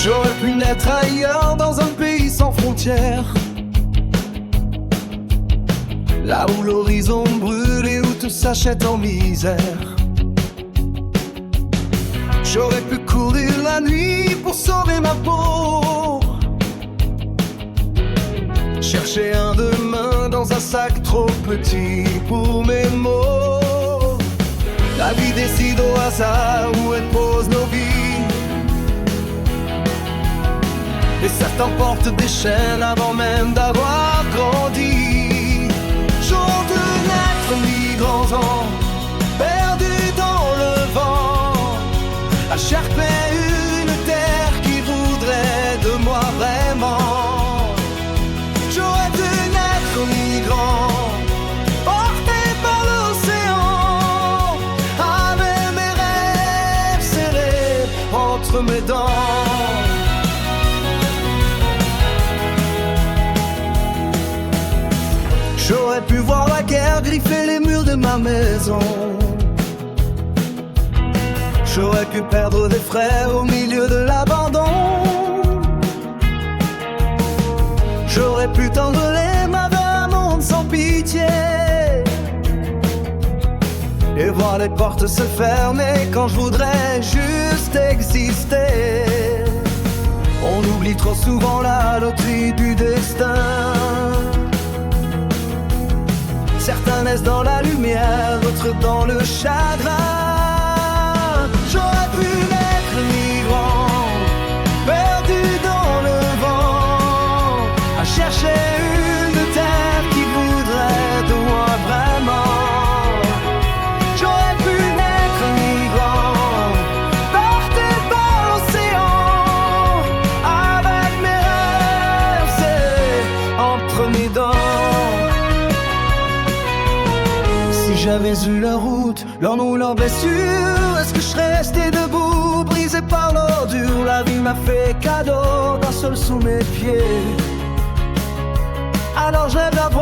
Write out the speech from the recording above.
J'aurais pu naître ailleurs, dans un pays sans frontières, là où l'horizon brûle et où tout s'achète en misère. J'aurais pu courir la nuit pour sauver ma peau, chercher un demain dans un sac trop petit pour mes mots. La vie décide au hasard où elle pose nos vies, et certains portent des chaînes avant même d'avoir grandi. Jour de naître, migrants perdus dans le vent, à chercher une terre qui voudrait de moi vraiment. J'aurais dû naître migrant, porté par l'océan, avec mes rêves serrés entre mes dents. J'aurais pu voir la guerre griffer les murs de ma maison. J'aurais pu perdre des frères au milieu de l'abandon. J'aurais pu tendre les mains vers un monde sans pitié, et voir les portes se fermer quand je voudrais juste exister. On oublie trop souvent la loterie du destin. Certains naissent dans la lumière, d'autres dans le chagrin. J'aurais pu naître migrant, perdu dans le vent, à chercher une terre qui voudrait de moi vraiment. J'aurais pu naître migrant, porté par l'océan, avec mes rêves serrés entre mes dents. Si j'avais eu leur route, leur nom, leurs blessures, est-ce que je serais resté debout, brisé par l'ordure? La vie m'a fait cadeau d'un seul sous mes pieds. Alors je rêve d'avoir